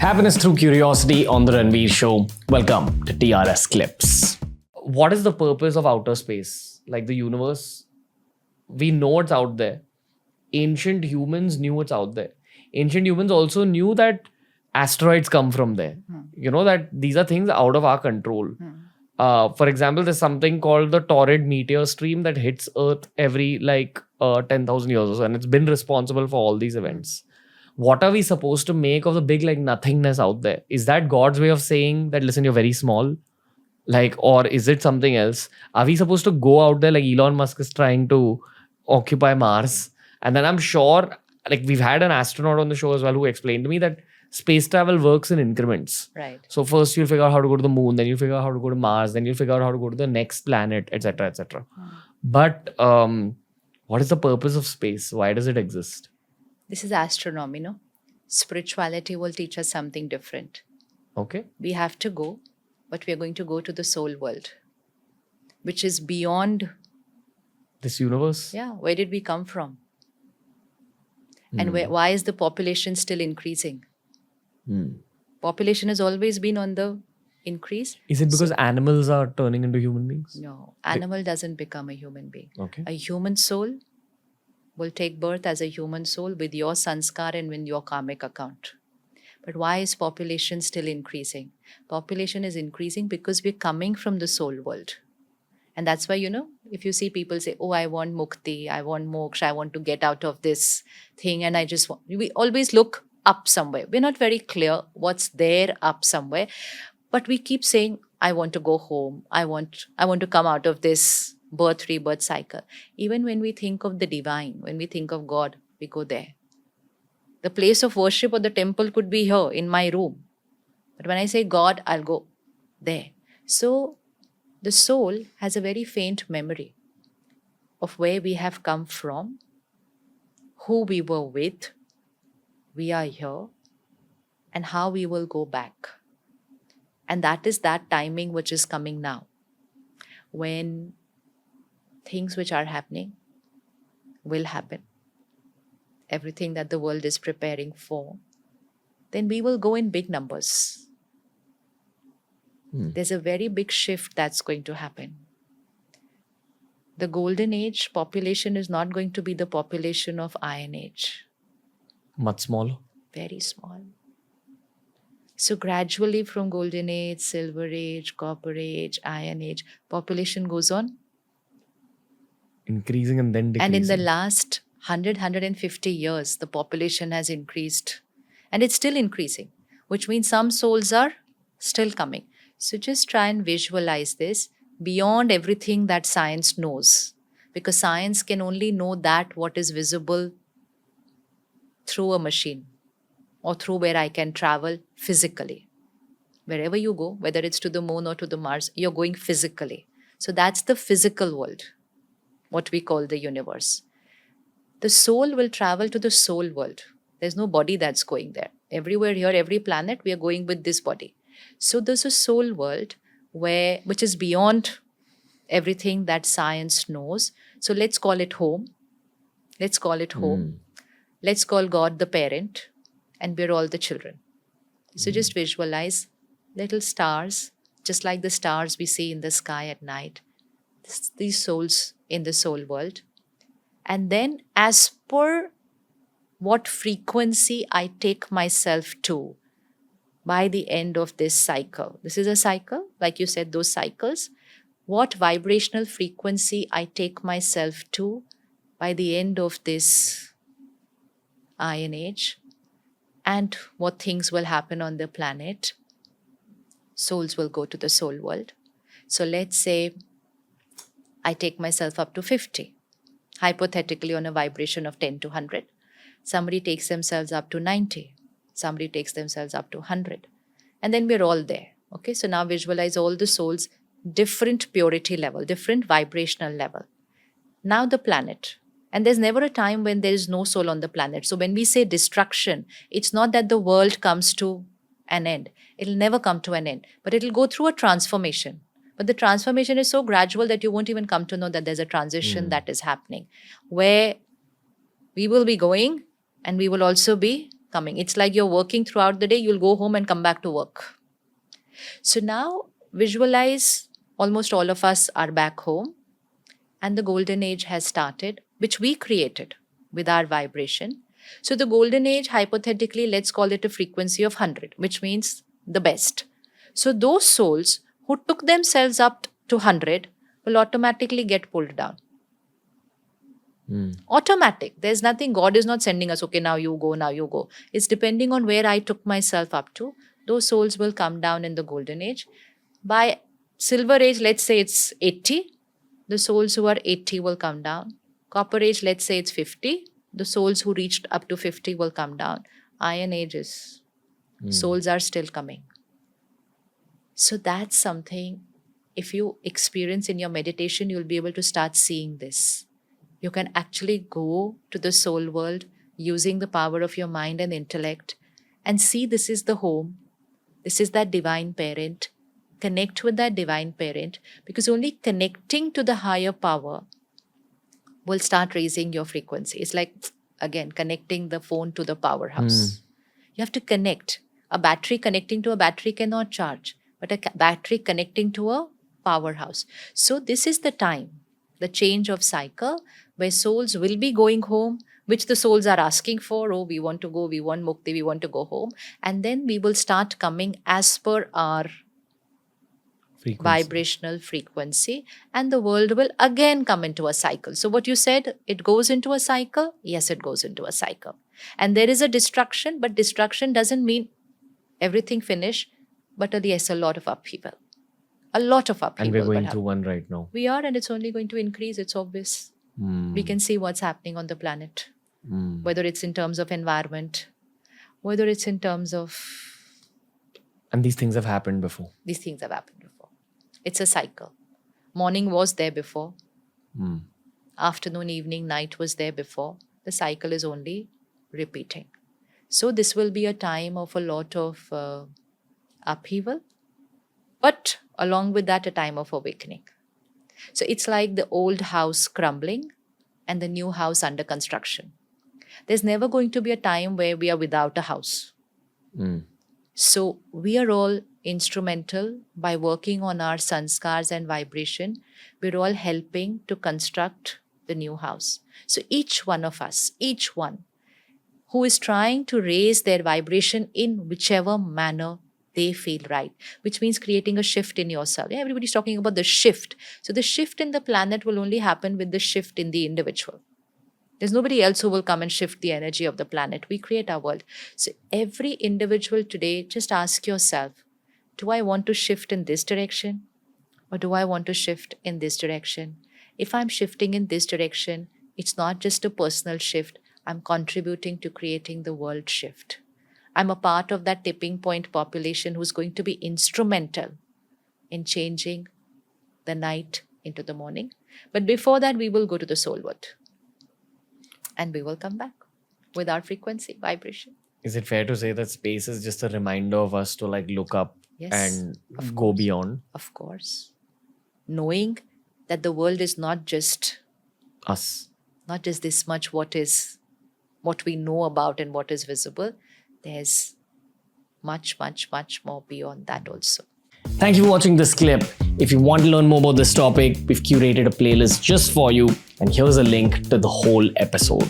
Happiness through curiosity on the Ranveer Show. Welcome to TRS Clips. What is the purpose of outer space? Like the universe, we know it's out there. Ancient humans knew it's out there. Ancient humans also knew that asteroids come from there. You know that these are things out of our control. For example, there's something called the torrid meteor stream that hits Earth every 10,000 years or so, and it's been responsible for all these events. What are we supposed to make of the big nothingness out there? Is that God's way of saying that, listen, you're very small? Or is it something else? Are we supposed to go out there like Elon Musk is trying to occupy Mars? And then I'm sure, we've had an astronaut on the show as well who explained to me that space travel works in increments. Right. So first you'll figure out how to go to the moon, then you'll figure out how to go to Mars, then you'll figure out how to go to the next planet, etc., etc. But what is the purpose of space? Why does it exist? This is astronomy, no? Spirituality will teach us something different. Okay. We have to go, but we are going to go to the soul world, which is beyond this universe. Yeah. Where did we come from? And why is the population still increasing? Population has always been on the increase. Is it because animals are turning into human beings? No, animal doesn't become a human being. Okay. A human soul will take birth as a human soul with your sanskar and with your karmic account. But why is population still increasing? Population is increasing because we're coming from the soul world. And that's why, if you see people say, oh, I want mukti, I want moksha, I want to get out of this thing. And we always look up somewhere. We're not very clear what's there up somewhere. But we keep saying, I want to go home. I want to come out of this birth, rebirth cycle. Even when we think of the divine, when we think of God, we go there. The place of worship or the temple could be here in my room. But when I say God, I'll go there. So the soul has a very faint memory of where we have come from, who we were with, we are here, and how we will go back. And that is that timing which is coming now. When things which are happening will happen, everything that the world is preparing for, then we will go in big numbers. There's a very big shift that's going to happen. The golden age population is not going to be the population of Iron Age. Much smaller? Very small. So gradually from golden age, silver age, copper age, iron age, population goes on. Increasing and then decreasing. And in the last 150 years, the population has increased. And it's still increasing, which means some souls are still coming. So just try and visualize this beyond everything that science knows. Because science can only know that what is visible through a machine or through where I can travel physically. Wherever you go, whether it's to the moon or to the Mars, you're going physically. So that's the physical world, what we call the universe. The soul will travel to the soul world. There's no body that's going there. Everywhere here, every planet, we are going with this body. So there's a soul world which is beyond everything that science knows. So let's call it home. Let's call it home. Let's call God the parent, and we're all the children. So just visualize little stars, just like the stars we see in the sky at night. These souls in the soul world. And then as per what frequency I take myself to by the end of this cycle. This is a cycle, like you said, those cycles. What vibrational frequency I take myself to by the end of this Iron Age, and what things will happen on the planet. Souls will go to the soul world. So let's say I take myself up to 50, hypothetically on a vibration of 10 to 100. Somebody takes themselves up to 90. Somebody takes themselves up to 100. And then we're all there. Okay, so now visualize all the souls, different purity level, different vibrational level. Now the planet. And there's never a time when there is no soul on the planet. So when we say destruction, it's not that the world comes to an end. It'll never come to an end, but it'll go through a transformation. But the transformation is so gradual that you won't even come to know that there's a transition that is happening, where we will be going and we will also be coming. It's like you're working throughout the day, you'll go home and come back to work. So now visualize almost all of us are back home and the golden age has started, which we created with our vibration. So the golden age, hypothetically, let's call it a frequency of 100, which means the best. So those souls who took themselves up to 100 will automatically get pulled down. Automatic. There's nothing, God is not sending us, okay, now you go, now you go. It's depending on where I took myself up to. Those souls will come down in the golden age. By silver age, let's say it's 80. The souls who are 80 will come down. Copper age, let's say it's 50. The souls who reached up to 50 will come down. Iron ages, souls are still coming. So that's something, if you experience in your meditation, you'll be able to start seeing this. You can actually go to the soul world using the power of your mind and intellect and see this is the home. This is that divine parent. Connect with that divine parent, because only connecting to the higher power will start raising your frequency. It's like, again, connecting the phone to the powerhouse. You have to connect. A battery connecting to a battery cannot charge, but a battery connecting to a powerhouse. So this is the time, the change of cycle, where souls will be going home, which the souls are asking for. Oh, we want to go, we want mukti, we want to go home. And then we will start coming as per our vibrational frequency, and the world will again come into a cycle. So what you said, it goes into a cycle. Yes, it goes into a cycle. And there is a destruction, but destruction doesn't mean everything finish, but yes, a lot of upheaval. A lot of upheaval. And we're going through one right now. We are, and it's only going to increase. It's obvious. We can see what's happening on the planet, whether it's in terms of environment, whether it's in terms of... And these things have happened before. These things have happened before. It's a cycle. Morning was there before. Afternoon, evening, night was there before. The cycle is only repeating. So this will be a time of a lot of upheaval, but along with that, a time of awakening. So it's like the old house crumbling and the new house under construction. There's never going to be a time where we are without a house. So we are all instrumental by working on our sanskars and vibration. We're all helping to construct the new house. So each one of us, each one who is trying to raise their vibration in whichever manner they feel right, which means creating a shift in yourself. Yeah, everybody's talking about the shift. So the shift in the planet will only happen with the shift in the individual. There's nobody else who will come and shift the energy of the planet. We create our world. So every individual today, just ask yourself, do I want to shift in this direction? Or do I want to shift in this direction? If I'm shifting in this direction, it's not just a personal shift. I'm contributing to creating the world shift. I'm a part of that tipping point population who's going to be instrumental in changing the night into the morning. But before that, we will go to the soul world. And we will come back with our frequency, vibration. Is it fair to say that space is just a reminder of us to look up and go beyond? Of course. Knowing that the world is not just us. Not just this much what we know about and what is visible. There's much, much, much more beyond that also. Thank you for watching this clip. If you want to learn more about this topic, we've curated a playlist just for you, and here's a link to the whole episode.